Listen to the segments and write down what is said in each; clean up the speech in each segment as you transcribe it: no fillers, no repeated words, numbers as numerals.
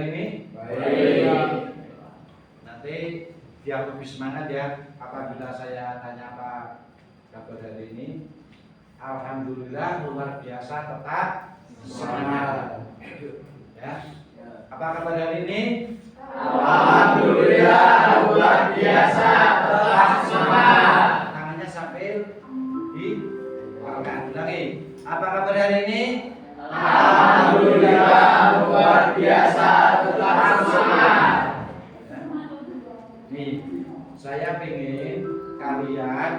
ini? Baik. Nanti biar lebih semangat ya. Apabila saya tanya apa kabar hari ini, alhamdulillah luar biasa, tetap semangat. Ya. Apa kabar hari ini? Alhamdulillah luar biasa, tetap semangat. Tangannya sambil di angkat lagi. Apa kabar hari ini? Alhamdulillah luar biasa, tetap semangat. Nih, saya pengen kalian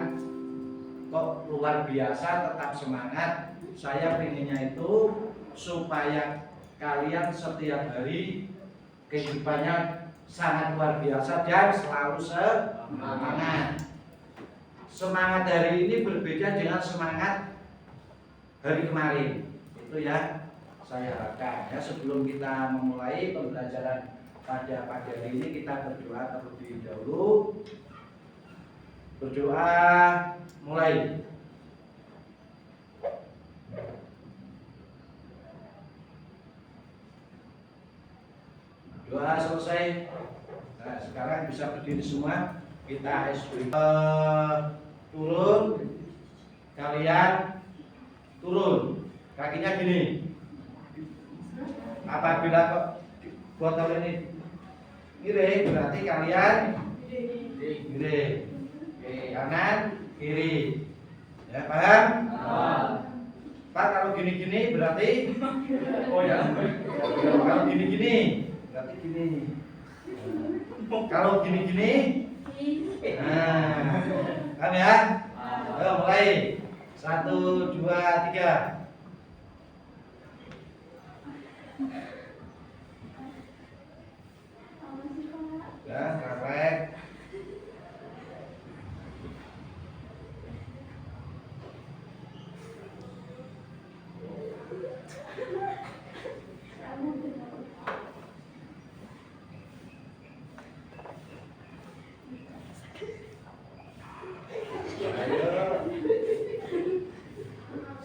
kok luar biasa tetap semangat. Saya pengennya itu supaya kalian setiap hari kehidupannya sangat luar biasa dan selalu semangat. Semangat hari ini berbeda dengan semangat hari kemarin. Itu ya saya harapkan ya. Sebelum kita memulai pembelajaran pada pagi hari ini, kita berdoa terlebih dahulu. Berdoa mulai. Doa selesai. Nah, sekarang bisa berdiri semua. Kita SB turun. Kalian turun. Kakinya gini. Apabila kok botol ini kiri, berarti kalian kiri. Oke, kanan, kiri. Ya, paham? Pak, kalau gini-gini berarti oh ya. Kalau gini-gini berarti gini. Kalau gini-gini nah, kan ya? Ayo mulai. 1, 2, 3. Ya, perfect.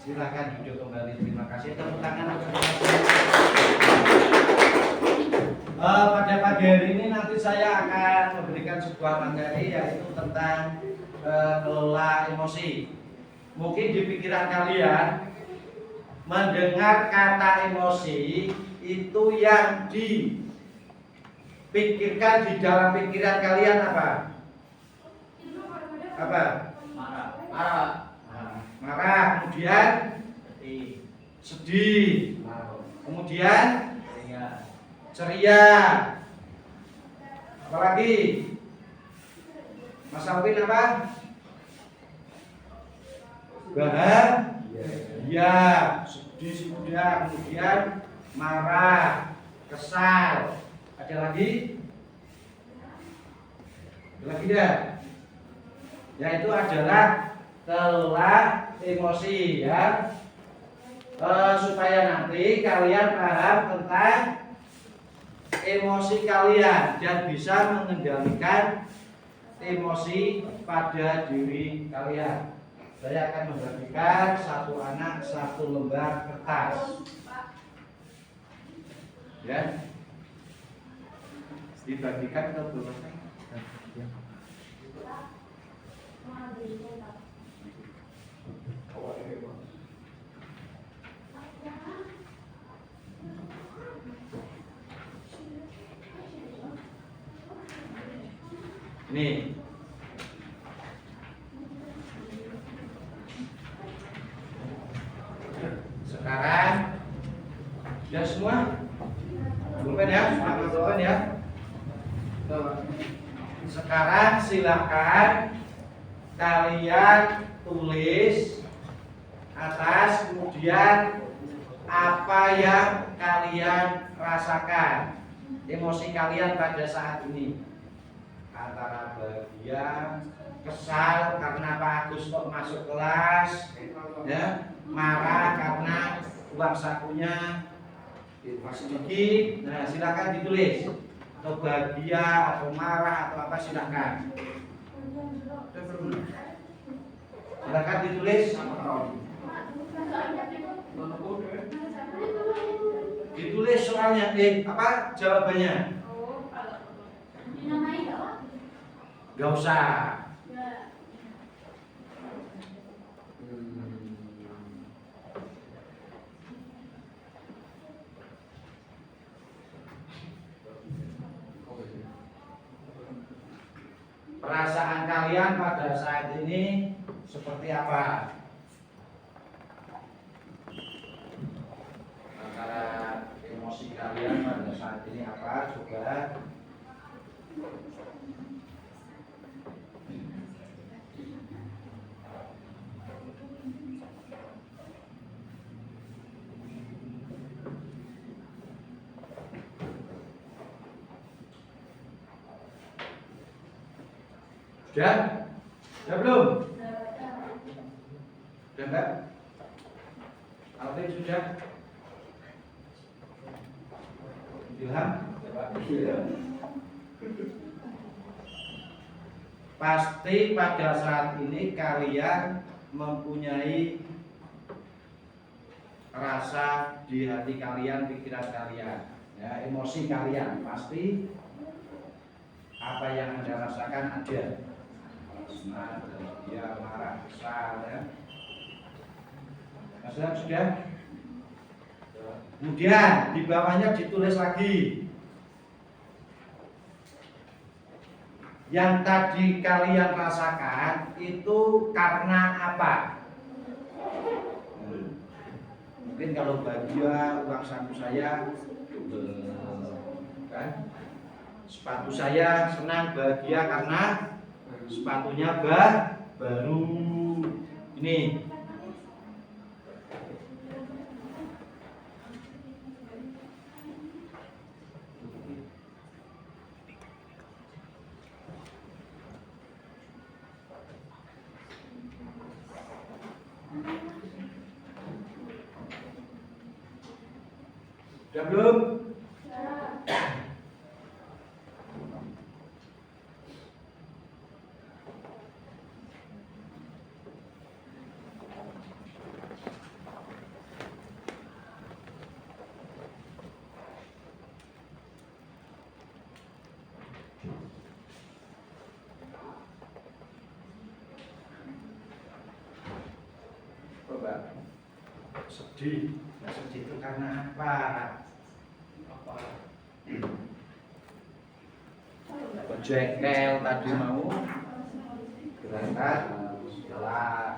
Silakan duduk kembali. Terima kasih. Tepuk tangan. Pada pagi hari ini nanti saya akan memberikan sebuah materi, yaitu tentang kelola emosi. Mungkin di pikiran kalian mendengar kata emosi itu yang dipikirkan di dalam pikiran kalian apa? Apa? Marah, kemudian sedih, kemudian ceria. Apalagi? Mas Alvin apa? Bahagia, sedih sudah, kemudian marah, kesal. Ada lagi? Ada lagi tidak? Ya, itu adalah kelola emosi ya. Supaya nanti kalian paham tentang emosi kalian dan bisa mengendalikan emosi pada diri kalian. Saya akan membagikan satu anak satu lembar kertas. Ya. Dibagikan ke belakang. Nih. Sekarang sudah semua? Bukan ya? Bukan ya? Sekarang silakan kalian tulis atas, kemudian apa yang kalian rasakan, emosi kalian pada saat ini. Antara bahagia, kesal karena Pak Agus kok masuk kelas, ya, marah karena uang sakunya sedikit. Nah, silakan ditulis. Atau bahagia, atau marah, atau apa, silakan. Silakan ditulis. ditulis soalnya, jawabannya. Oh, kalau dinamai nggak apa? Gak usah. Nggak. Perasaan kalian pada saat ini seperti apa? Antara emosi kalian pada saat ini apa? Coba. Sudah? Sudah belum? Sudah enggak? Alvin sudah? Ilham? Pasti pada saat ini kalian mempunyai rasa di hati kalian, pikiran kalian, ya, emosi kalian. Pasti apa yang Anda rasakan ada. Senang, bahagia, marah, kesal, ya. Sudah? Kemudian di bawahnya ditulis lagi. Yang tadi kalian rasakan itu karena apa? Mungkin kalau bahagia uang saku saya, kan? Sepatu saya senang bahagia karena sepatunya baru. Ini. Sudah belum? Coba. Sedih. Nah, sedih itu karena apa? Jengkel tadi mau berangkat setelah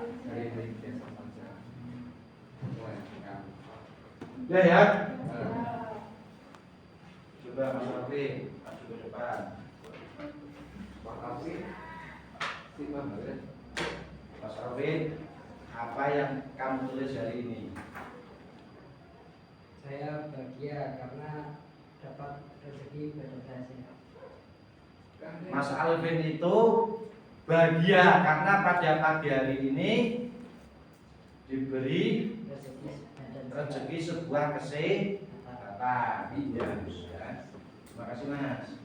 ya. Coba Mas Rafi maju ke depan. Mas Rafi, apa yang kamu tulis hari ini? Saya bahagia karena dapat rezeki berdasarkan. Mas Alvin itu bahagia karena pada pagi hari ini diberi rezeki sebuah kesehatan. Iya, ya. Terima kasih Mas.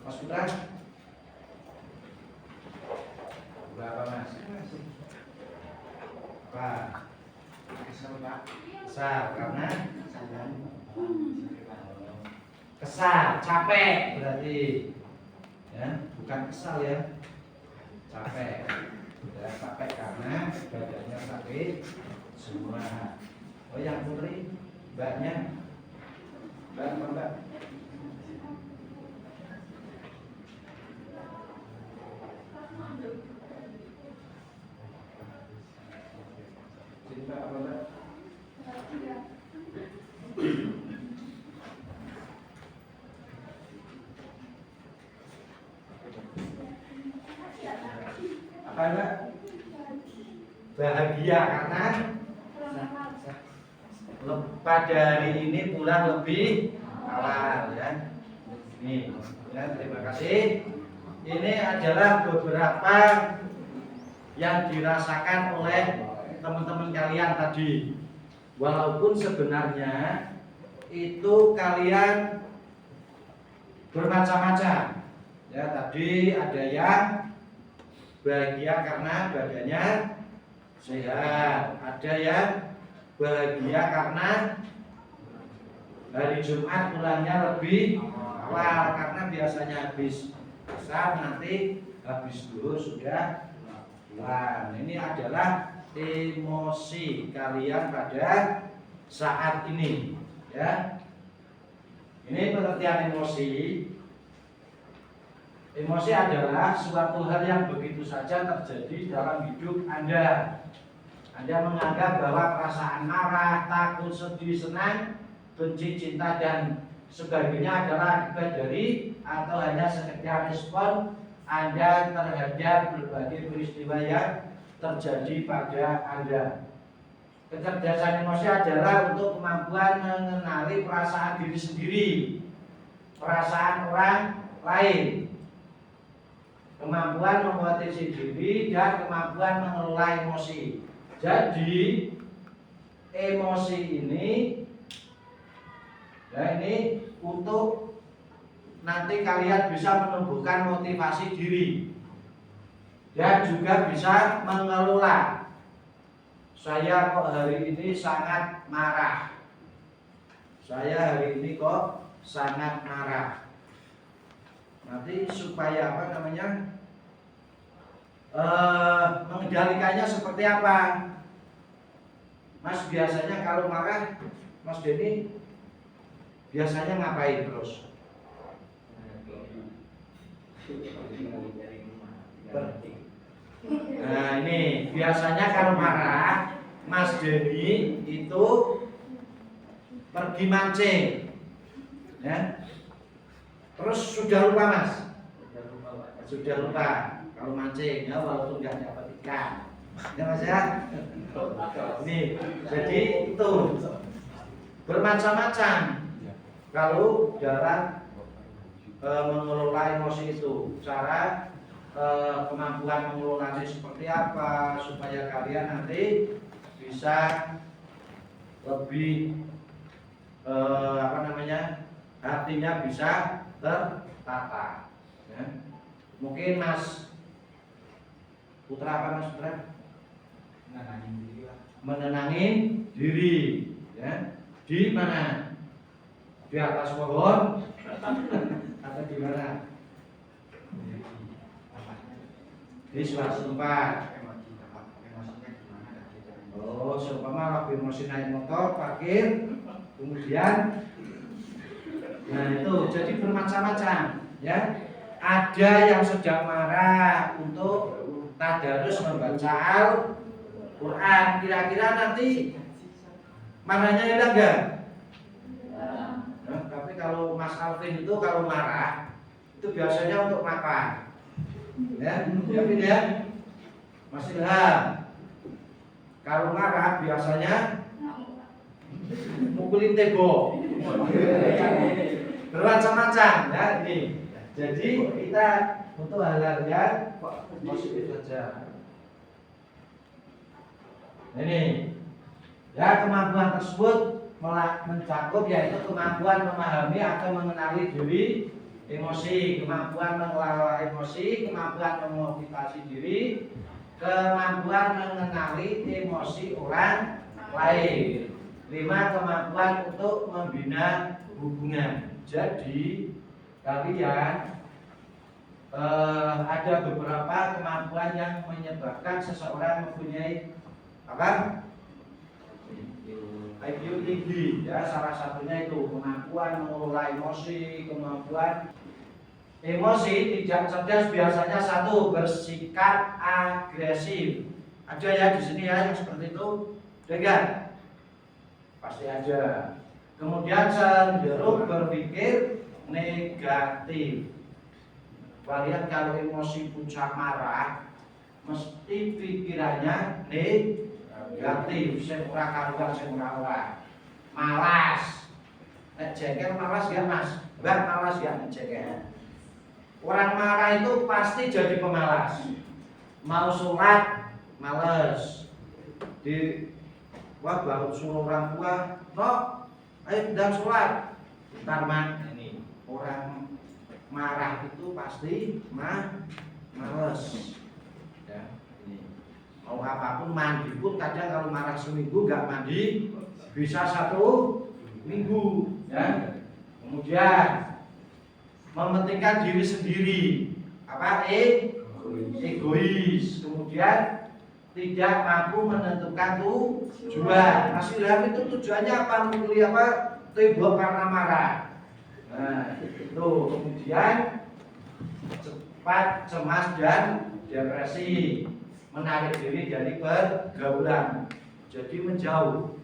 Mas Putra, berapa Mas? Apa? Kesal Pak. Kesal karena kesal, capek berarti, ya, bukan kesal ya, capek, ya, capek karena badannya sakit semua. Oh yang putri, mbaknya, mbak apa mbak? Jadi mbak apa mbak? Apa mbak? Bahagia karena pada hari ini pulang lebih awal, ya. Nih, ya, terima kasih. Ini adalah beberapa yang dirasakan oleh teman-teman kalian tadi. Walaupun sebenarnya itu kalian bermacam-macam. Ya, tadi ada yang bahagia karena badannya sehat, ada yang bahagia karena hari Jumat pulangnya lebih awal karena biasanya habis asar nanti habis zuhur sudah pulang. Ini adalah emosi kalian pada saat ini, ya. Ini pengertian emosi. Emosi adalah suatu hal yang begitu saja terjadi dalam hidup Anda. Anda menganggap bahwa perasaan marah, takut, sedih, senang, benci, cinta, dan sebagainya adalah akibat dari atau hanya sekedar respon Anda terhadap berbagai peristiwa yang terjadi pada Anda. Kecerdasan emosi adalah untuk kemampuan mengenali perasaan diri sendiri, perasaan orang lain, kemampuan memotivasi diri, dan kemampuan mengelola emosi. Jadi emosi ini, ya, ini untuk nanti kalian bisa menumbuhkan motivasi diri dan juga bisa mengelola. Saya kok hari ini sangat marah. Saya hari ini kok sangat marah. Nanti supaya apa namanya? Mengendalikannya seperti apa? Mas biasanya kalau marah, Mas Denny biasanya ngapain terus? Nah ini biasanya kalau marah Mas Denny itu pergi mancing, ya. Terus sudah lupa Mas? Sudah lupa kalau mancing, ya, walaupun nggak dapat ikan, ya Mas ya. Ini jadi itu bermacam-macam kalau dalam mengelola emosi itu. Cara kemampuan mengelolanya seperti apa supaya kalian nanti bisa lebih hatinya bisa tertata, ya. Mungkin Mas Putra apa Mas Putra? Menenangin diri, ya. Di mana? Di atas pohon atau di mana? Di suatu tempat. Oh, seumpama lagi emosi naik motor, parkir, kemudian, nah itu jadi bermacam-macam, ya. Ada yang sedang marah untuk tadarus membaca Al-Quran. Kira-kira nanti marahnya hilang enggak? Nah, tapi kalau Mas Alvin itu kalau marah itu biasanya untuk makan, ya, ya. Mas Ilham kalau marah biasanya mukulin tembok. Bermacam-macam, ya ini. Jadi kita untuk hal-hal yang positif saja. Ini, ya, kemampuan tersebut mencakup yaitu kemampuan memahami atau mengenali diri, emosi, kemampuan mengelola emosi, kemampuan memotivasi diri, kemampuan mengenali emosi orang lain. 5. Kemampuan untuk membina hubungan. Jadi kalian ada beberapa kemampuan yang menyebabkan seseorang mempunyai apa? IQ tinggi, ya. Salah satunya itu kemampuan mengelola emosi, kemampuan emosi tidak cerdas biasanya 1. Bersikap agresif. Ada ya di sini ya yang seperti itu, enggak? Pasti ada. Kemudian cenderung berpikir negatif. Kalian kalau emosi puncak marah, mesti pikirannya negatif. Sing ora karuan, sing ora. Malas. Nek jengkel malas ya Mas? Mbak malas ya nek jengkel. Orang marah itu pasti jadi pemalas. Mau sholat males. Wah baru suruh orang tua, no, ayo sedang sholat. Tarman ini orang marah itu pasti males. Ya, ini. Mau apapun mandi pun kadang kalau marah seminggu nggak mandi bisa 1 minggu. Ya. Kemudian mementingkan diri sendiri, apa? Egois. Kemudian tidak mampu menentukan tujuan. Mas Ilham itu tujuannya apa? Kuliah apa? Tembok karena marah. Nah, itu kemudian cepat cemas dan depresi, menarik diri dari pergaulan, jadi menjauh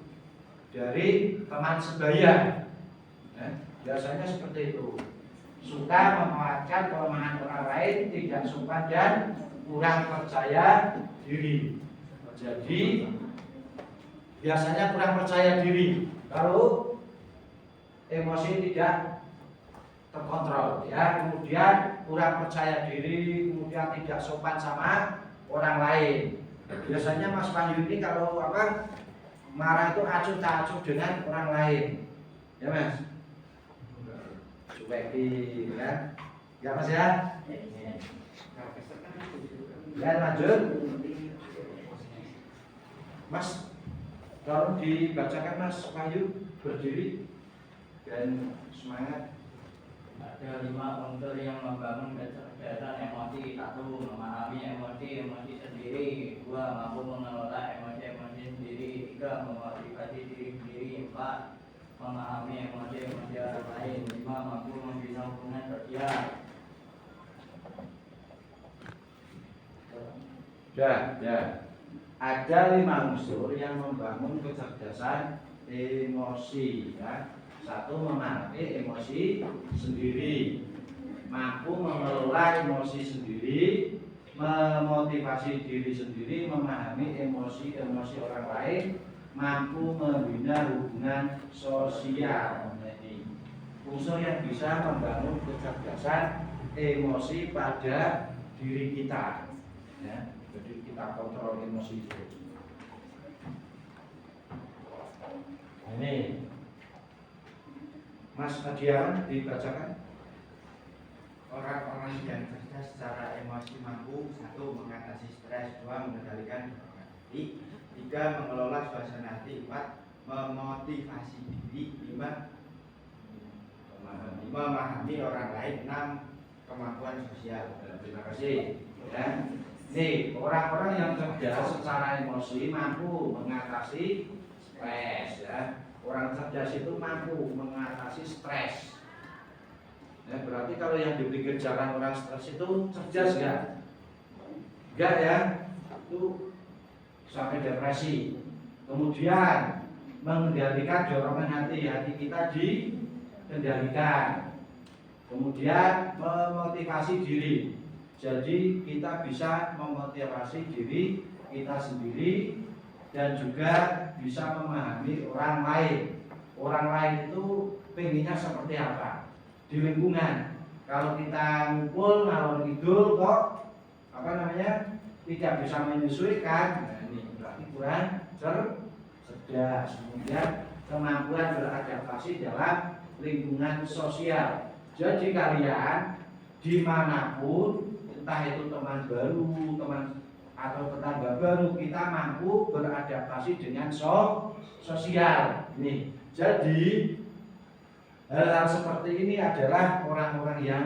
dari teman sebaya. Biasanya seperti itu, suka memanfaatkan kelemahan orang lain, tidak sopan dan kurang percaya diri. Jadi biasanya kurang percaya diri kalau emosi tidak terkontrol, ya. Kemudian kurang percaya diri, kemudian tidak sopan sama orang lain. Biasanya Mas Wahyu ini kalau apa marah itu acuh tak acuh dengan orang lain, ya Mas. Cuekin, kan? Ya Mas ya. Ya lanjut, Mas. Tolong dibacakan Mas Wahyu, berdiri dan semangat. Ada 5 unsur yang membangun kecerdasan emosi. 1. Memahami emosi sendiri. 2. Mampu mengelola emosi sendiri. 3. Memotivasi diri sendiri. 4. Memahami emosi orang lain. 5. Mampu membina hubungan sosial. Ya. Ada 5 unsur yang membangun kecerdasan emosi, ya. 1. Memahami emosi sendiri, mampu mengelola emosi sendiri, memotivasi diri sendiri, memahami emosi orang lain, mampu membina hubungan sosial. Ini unsur yang bisa membangun kecerdasan emosi pada diri kita, ya. Jadi kita kontrol emosi itu. Ini Mas Adian dibacakan. Orang-orang yang cerdas secara emosi mampu 1. Mengatasi stres, 2. Mengendalikan dorongan diri, 3. Mengelola suasana hati, 4. Memotivasi diri, 5. Memahami orang lain, 6. Kemampuan sosial. Terima kasih, ya. Nih, orang-orang yang cerdas secara emosi mampu mengatasi stres, ya. Orang cerdas itu mampu mengatasi stres. Ya, berarti kalau yang diberi kerjaan orang stres itu cerdas enggak? Enggak, ya. Itu sampai depresi. Kemudian mengendalikan dorongan hati kita dikendalikan. Kemudian memotivasi diri. Jadi kita bisa memotivasi diri kita sendiri dan juga bisa memahami orang lain. Orang lain itu pengennya seperti apa di lingkungan. Kalau kita ngumpul ngalor ngidul kok tidak bisa menyesuaikan, nah ini berarti kurang cerdas. Kemudian kemampuan beradaptasi dalam lingkungan sosial. Jadi kalian dimanapun, entah itu teman baru, teman atau tetangga baru, kita mampu beradaptasi dengan sosial. Nih, jadi hal-hal seperti ini adalah orang-orang yang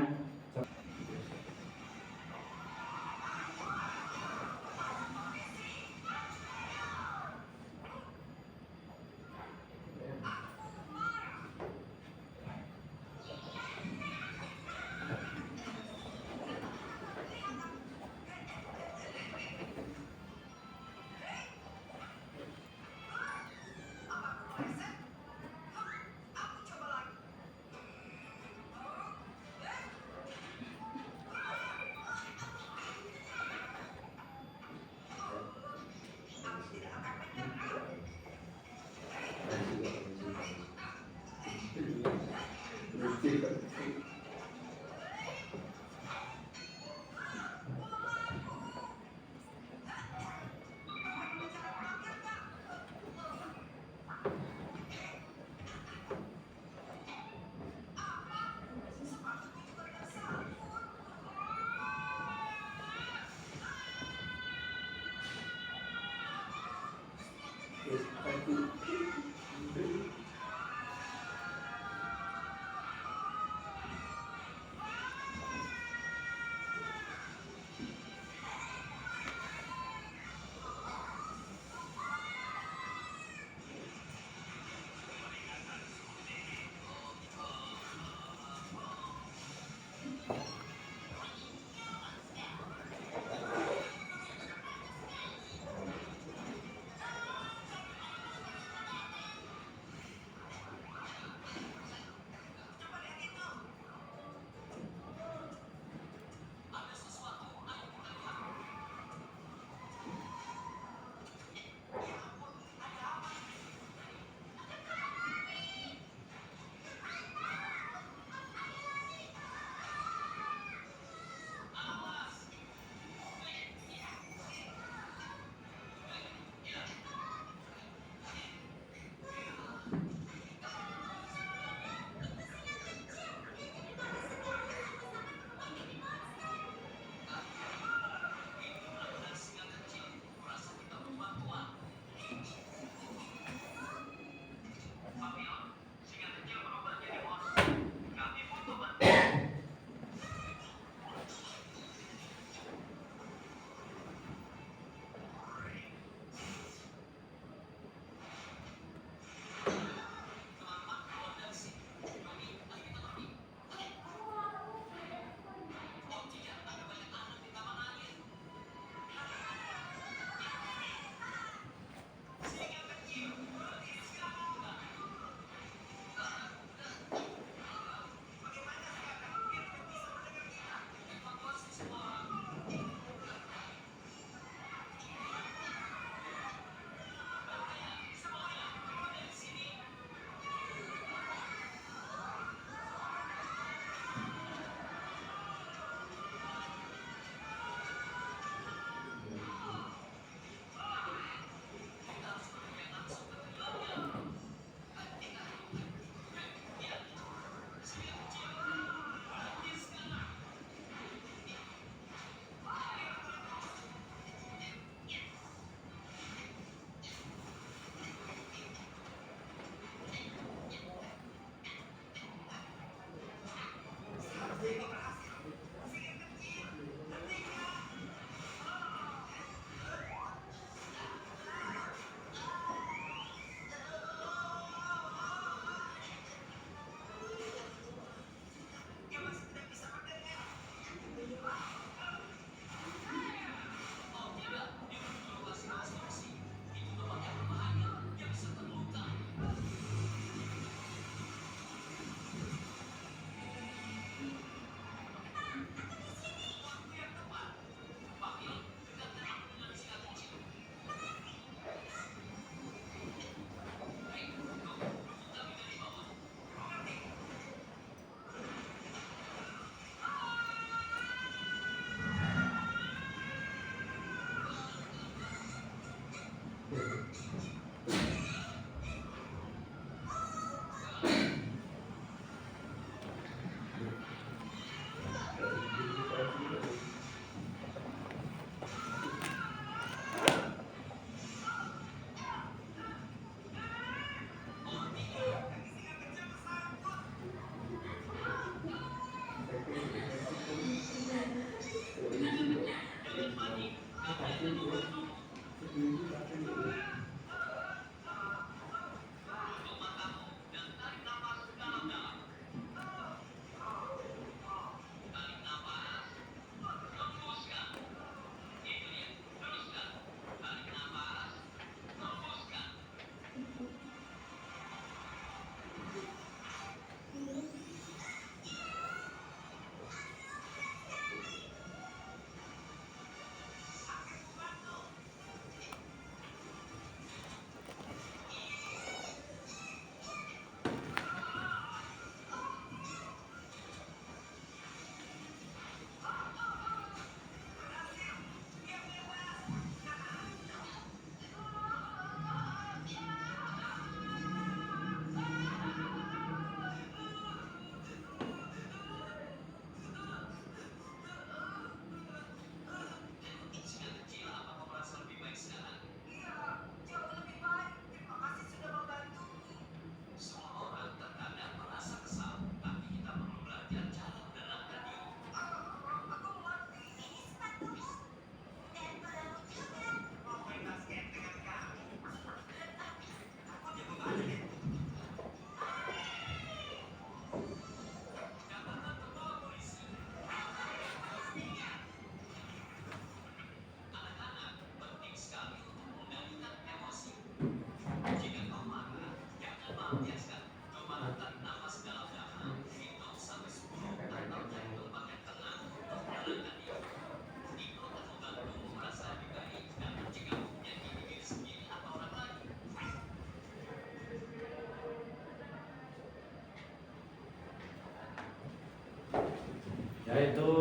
yaitu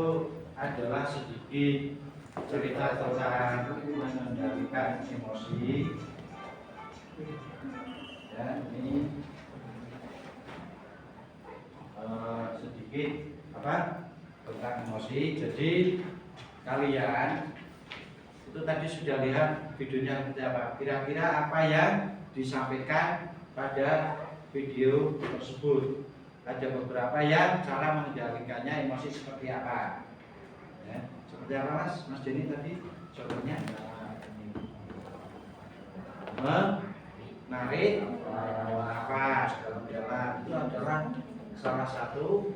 adalah sedikit cerita tentang mengendalikan emosi. Ya, ini sedikit apa tentang emosi. Jadi kalian itu tadi sudah lihat videonya seperti apa. Kira-kira apa yang disampaikan pada video tersebut? Ada beberapa yang cara mengendalikannya emosi seperti apa. Ya, seperti apa Mas Denny tadi contohnya? Menarik nafas dalam-dalam itu adalah salah satu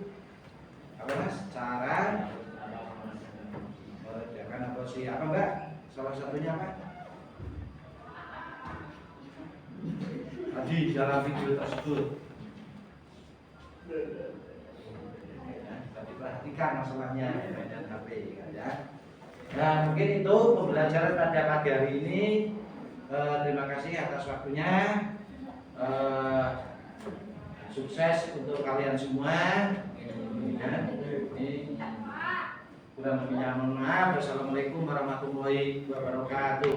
apa Mas cara meredakan emosi apa enggak? Salah satunya apa? Tadi dalam video tersebut. Tadi perhatikan masalahnya dengan HP ya. Nah mungkin itu pembelajaran pada pagi hari ini. Terima kasih atas waktunya. Sukses untuk kalian semua. Ini kurang lebihnya mohon maaf. Wassalamualaikum warahmatullahi wabarakatuh.